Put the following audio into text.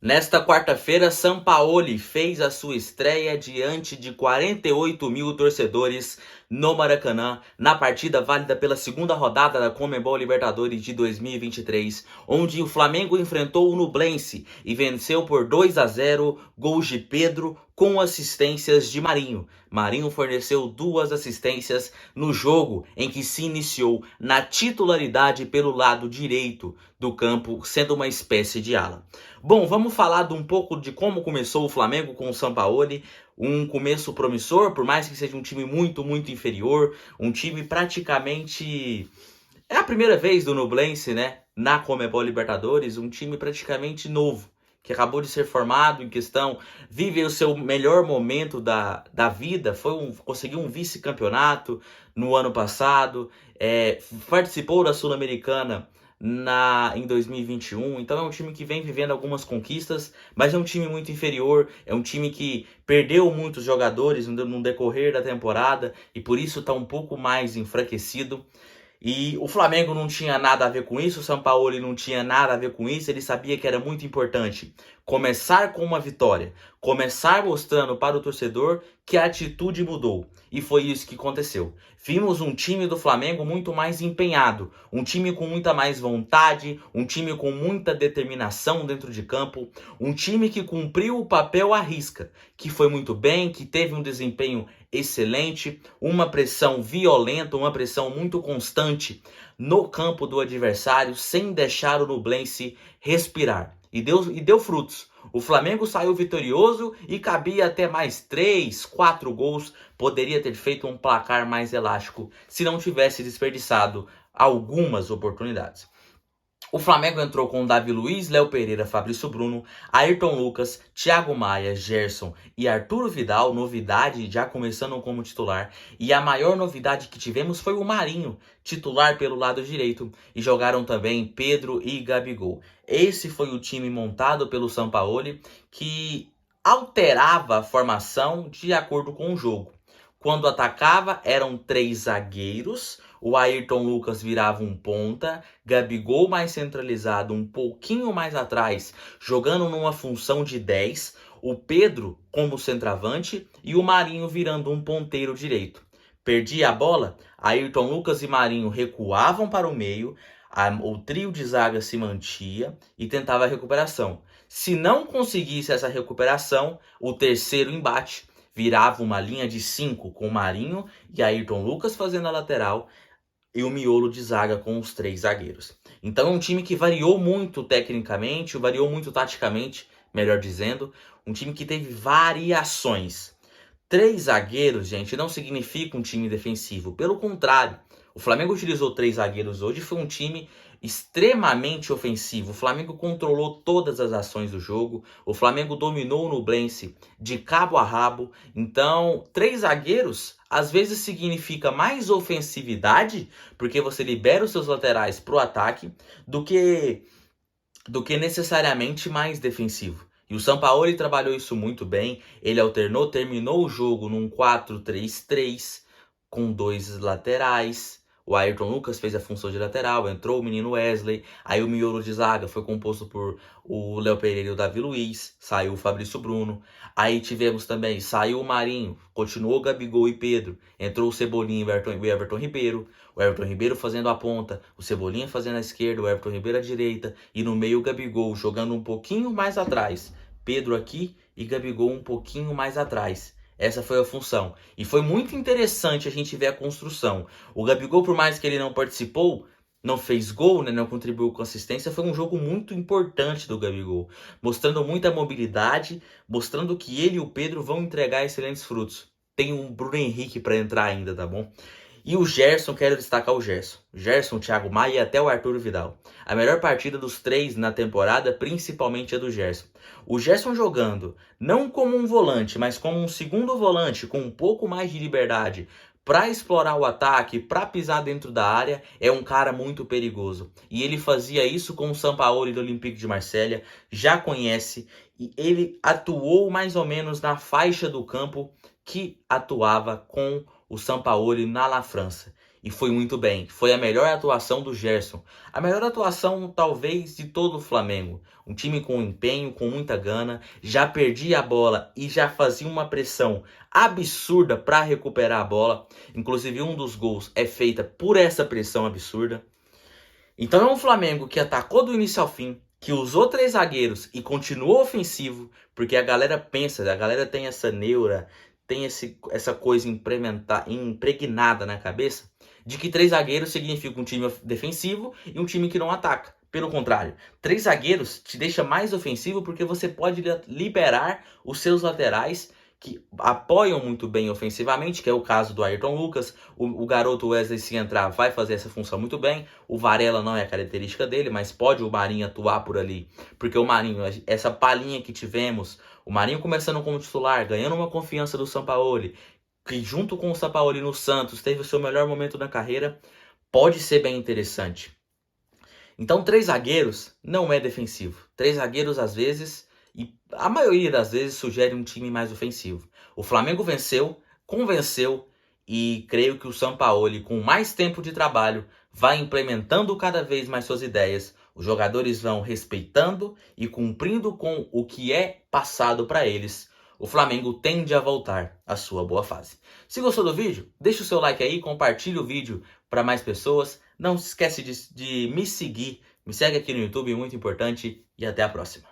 Nesta quarta-feira, Sampaoli fez a sua estreia diante de 48 mil torcedores no Maracanã, na partida válida pela segunda rodada da Conmebol Libertadores de 2023, onde o Flamengo enfrentou o Nublense e venceu por 2-0, gols de Pedro com assistências de Marinho. Marinho forneceu 2 assistências no jogo em que se iniciou na titularidade pelo lado direito do campo, sendo uma espécie de ala. Bom, vamos falar um pouco de como começou o Flamengo com o Sampaoli. Um começo promissor, por mais que seja um time muito inferior, um time praticamente... É a primeira vez do Nublense, né, na Conmebol Libertadores, um time praticamente novo, que acabou de ser formado em questão, vive o seu melhor momento da vida, conseguiu um vice-campeonato no ano passado, participou da Sul-Americana em 2021, então é um time que vem vivendo algumas conquistas, mas é um time muito inferior, é um time que perdeu muitos jogadores no decorrer da temporada e por isso está um pouco mais enfraquecido. E o Flamengo não tinha nada a ver com isso, o Sampaoli não tinha nada a ver com isso, ele sabia que era muito importante começar com uma vitória, começar mostrando para o torcedor que a atitude mudou. E foi isso que aconteceu. Vimos um time do Flamengo muito mais empenhado, um time com muita mais vontade, um time com muita determinação dentro de campo, um time que cumpriu o papel à risca, que foi muito bem, que teve um desempenho excelente, uma pressão violenta, uma pressão muito constante no campo do adversário, sem deixar o Nublense respirar. E deu frutos. O Flamengo saiu vitorioso e cabia até mais 3, 4 gols. Poderia ter feito um placar mais elástico se não tivesse desperdiçado algumas oportunidades. O Flamengo entrou com Davi Luiz, Léo Pereira, Fabrício Bruno, Ayrton Lucas, Thiago Maia, Gerson e Arturo Vidal, novidade já começando como titular. E a maior novidade que tivemos foi o Marinho, titular pelo lado direito. E jogaram também Pedro e Gabigol. Esse foi o time montado pelo Sampaoli que alterava a formação de acordo com o jogo. Quando atacava, eram 3 zagueiros, o Ayrton Lucas virava um ponta, Gabigol mais centralizado um pouquinho mais atrás, jogando numa função de 10, o Pedro como centroavante e o Marinho virando um ponteiro direito. Perdia a bola, Ayrton Lucas e Marinho recuavam para o meio, o trio de zaga se mantia e tentava a recuperação. Se não conseguisse essa recuperação, o terceiro embate virava uma linha de 5 com Marinho e Ayrton Lucas fazendo a lateral e o miolo de zaga com os 3 zagueiros. Então é um time que variou muito tecnicamente, variou muito taticamente, melhor dizendo, um time que teve variações. 3 zagueiros, gente, não significa um time defensivo, pelo contrário. O Flamengo utilizou 3 zagueiros hoje, foi um time extremamente ofensivo. O Flamengo controlou todas as ações do jogo, o Flamengo dominou o Nublense de cabo a rabo. Então, 3 zagueiros às vezes significa mais ofensividade, porque você libera os seus laterais para o ataque, do que necessariamente mais defensivo. E o Sampaoli trabalhou isso muito bem, ele alternou, terminou o jogo num 4-3-3, com 2 laterais. O Ayrton Lucas fez a função de lateral, entrou o menino Wesley, aí o miolo de zaga foi composto por o Léo Pereira e o Davi Luiz, saiu o Fabrício Bruno, aí tivemos também, saiu o Marinho, continuou o Gabigol e Pedro, entrou o Cebolinha e o Everton Ribeiro, o Everton Ribeiro fazendo a ponta, o Cebolinha fazendo a esquerda, o Everton Ribeiro à direita, e no meio o Gabigol jogando um pouquinho mais atrás, Pedro aqui e Gabigol um pouquinho mais atrás. Essa foi a função. E foi muito interessante a gente ver a construção. O Gabigol, por mais que ele não participou, não fez gol, né, não contribuiu com assistência, foi um jogo muito importante do Gabigol. Mostrando muita mobilidade, mostrando que ele e o Pedro vão entregar excelentes frutos. Tem um Bruno Henrique para entrar ainda, tá bom? E o Gerson, quero destacar o Gerson. Gerson, o Thiago Maia e até o Arturo Vidal. A melhor partida dos 3 na temporada, principalmente a do Gerson. O Gerson jogando, não como um volante, mas como um segundo volante, com um pouco mais de liberdade, para explorar o ataque, para pisar dentro da área, é um cara muito perigoso. E ele fazia isso com o Sampaoli do Olympique de Marselha, já conhece, e ele atuou mais ou menos na faixa do campo que atuava com o Sampaoli na La França. e foi muito bem. Foi a melhor atuação do Gerson. A melhor atuação, talvez, de todo o Flamengo. Um time com empenho, com muita gana, já perdia a bola e já fazia uma pressão absurda para recuperar a bola. Inclusive, um dos gols é feita por essa pressão absurda. Então é um Flamengo que atacou do início ao fim, que usou 3 zagueiros e continuou ofensivo, porque a galera pensa, a galera tem essa neura, tem essa coisa impregnada na cabeça, de que 3 zagueiros significa um time defensivo e um time que não ataca. Pelo contrário, 3 zagueiros te deixa mais ofensivo porque você pode liberar os seus laterais que apoiam muito bem ofensivamente, que é o caso do Ayrton Lucas. O garoto Wesley, se entrar, vai fazer essa função muito bem. O Varela não é a característica dele, mas pode o Marinho atuar por ali, porque o Marinho, essa palhinha que tivemos, o Marinho começando como titular, ganhando uma confiança do Sampaoli, que junto com o Sampaoli no Santos teve o seu melhor momento na carreira, pode ser bem interessante. Então 3 zagueiros não é defensivo. 3 zagueiros às vezes, e a maioria das vezes, sugere um time mais ofensivo. O Flamengo venceu, convenceu, e creio que o Sampaoli, com mais tempo de trabalho, vai implementando cada vez mais suas ideias. Os jogadores vão respeitando e cumprindo com o que é passado para eles. O Flamengo tende a voltar à sua boa fase. Se gostou do vídeo, deixa o seu like aí, compartilhe o vídeo para mais pessoas. Não se esquece de me seguir. Me segue aqui no YouTube, muito importante. E até a próxima.